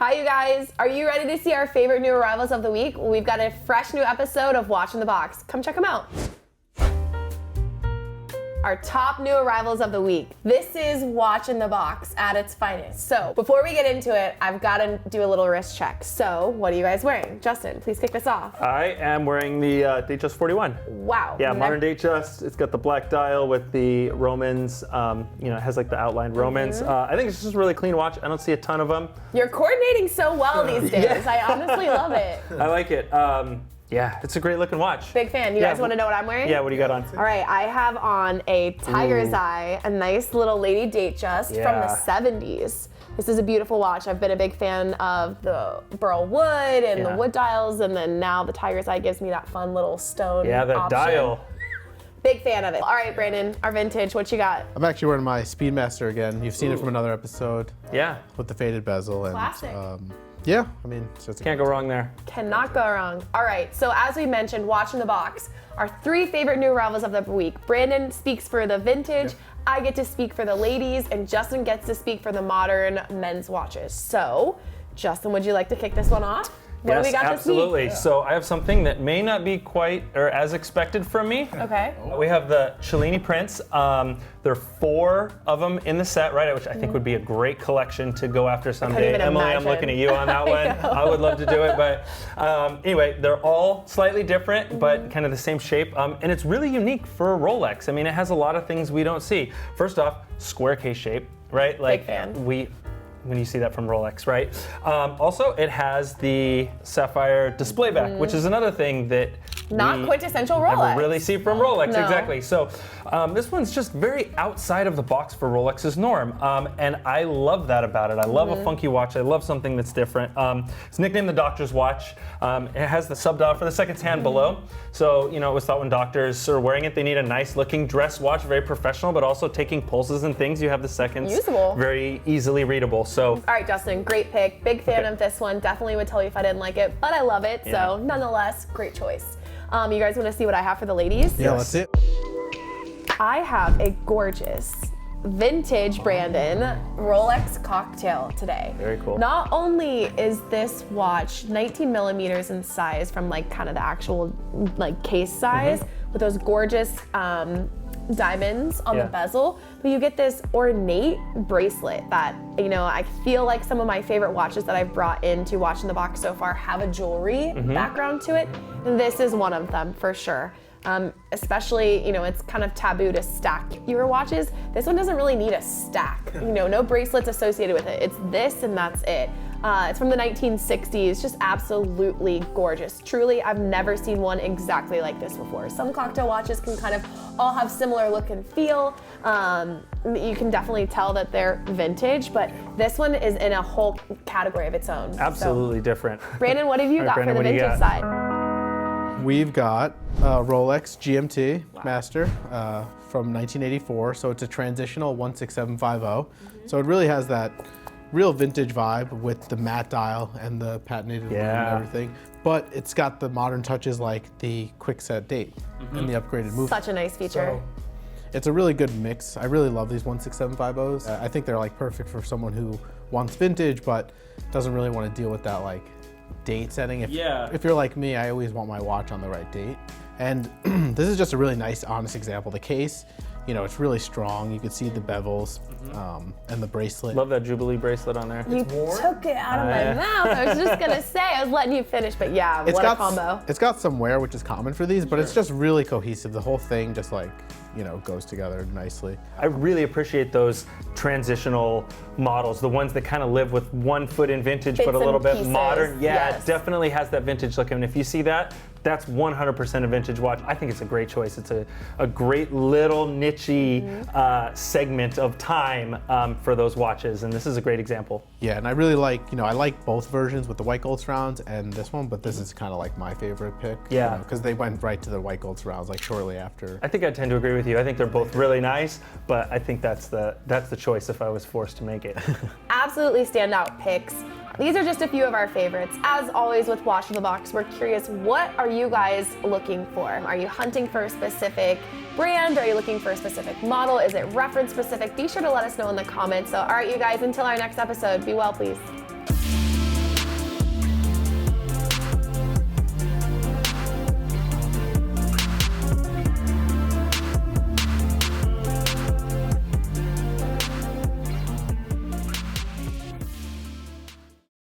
Hi, you guys. Are you ready to see our favorite new arrivals of the week? Well, we've got a fresh new episode of Watch in the Box. Come check them out. Our top new arrivals of the week. This is Watch in the Box at its finest. So before we get into it, I've got to do a little wrist check. So what are you guys wearing? Justin, please kick this off. I am wearing the Datejust 41. Wow. Yeah, modern Datejust. It's got the black dial with the Romans. It has like the outlined Romans. I think it's just a really clean watch. I don't see a ton of them. You're coordinating so well these days. Yeah. I honestly love it. I like it. Yeah, it's a great looking watch. Big fan. You guys want to know what I'm wearing? Yeah, what do you got on? All right, I have on a Tiger's Eye, a nice little Lady-Datejust from the 70s. This is a beautiful watch. I've been a big fan of the burl wood and the wood dials, and then now the Tiger's Eye gives me that fun little stone that option. dial. Big fan of it. All right, Brandon, our vintage, what you got? I'm actually wearing my Speedmaster again. You've seen it from another episode. Yeah. With the faded bezel. And, classic. Yeah, I mean, so Can't go wrong there. Cannot go wrong. All right, so as we mentioned, Watch in the Box, our 3 favorite new arrivals of the week. Brandon speaks for the vintage, I get to speak for the ladies, and Justin gets to speak for the modern men's watches. So, Justin, would you like to kick this one off? What do we got absolutely. this week? So I have something that may not be quite or as expected from me. Okay. We have the Cellini prints. There are 4 of them in the set, right? Which I think would be a great collection to go after someday. Emily, I'm looking at you on that one. I would love to do it, but anyway, they're all slightly different, but kind of the same shape, and it's really unique for Rolex. I mean, it has a lot of things we don't see. First off, square case shape, right? Big fan. When you see that from Rolex, right? Also, it has the sapphire display back, which is another thing that not quintessential Rolex. Never really see from Rolex, No. exactly. So this one's just very outside of the box for Rolex's norm, and I love that about it. I love a funky watch. I love something that's different. It's nicknamed the doctor's watch. It has the sub-dial for the seconds hand below. So, it was thought when doctors are wearing it, they need a nice looking dress watch, very professional, but also taking pulses and things. You have the seconds. Usable. Very easily readable. So. All right, Justin, great pick. Big fan of this one. Definitely would tell you if I didn't like it, but I love it. So nonetheless, great choice. You guys want to see what I have for the ladies? Yeah, let's see it. I have a gorgeous vintage Brandon Rolex cocktail today. Very cool. Not only is this watch 19 millimeters in size from kind of the actual case size with those gorgeous diamonds on the bezel, but you get this ornate bracelet that, I feel like some of my favorite watches that I've brought into Watch in the Box so far have a jewelry background to it. And this is one of them for sure. Especially, it's kind of taboo to stack your watches. This one doesn't really need a stack. No bracelets associated with it. It's this and that's it. It's from the 1960s, just absolutely gorgeous. Truly, I've never seen one exactly like this before. Some cocktail watches can kind of all have similar look and feel. You can definitely tell that they're vintage, but this one is in a whole category of its own. Absolutely different. Brandon, what have you got Brandon, for the vintage side? We've got Rolex GMT-Master from 1984. So it's a transitional 16750. So it really has that real vintage vibe with the matte dial and the patented aluminum and everything. But it's got the modern touches like the quick set date and the upgraded movement. Such a nice feature. So it's a really good mix. I really love these 16750s. I think they're perfect for someone who wants vintage but doesn't really want to deal with that date setting. If you're like me, I always want my watch on the right date. And this is just a really nice, honest example. The case, it's really strong. You can see the bevels and the bracelet. Love that Jubilee bracelet on there. You took it out of my mouth. I was just gonna say, I was letting you finish, but yeah, what a combo. It's got some wear, which is common for these, but it's just really cohesive. The whole thing just goes together nicely. I really appreciate those transitional models, the ones that kind of live with one foot in vintage, Bits but a little and bit pieces. modern. Yeah, Yes. it definitely has that vintage look. And if you see that, that's 100% a vintage watch. I think it's a great choice. It's a great little niche-y segment of time for those watches, and this is a great example. Yeah, and I really like, I like both versions with the white gold surrounds and this one, but this is kind of my favorite pick. Yeah. Because they went right to the white gold surrounds shortly after. I think I tend to agree with you. I think they're both really nice, but I think that's the choice if I was forced to make it. Absolutely standout picks. These are just a few of our favorites. As always with Watch in the Box, we're curious, what are you guys looking for? Are you hunting for a specific brand? Are you looking for a specific model? Is it reference specific? Be sure to let us know in the comments. So, all right, you guys, until our next episode, be well, please.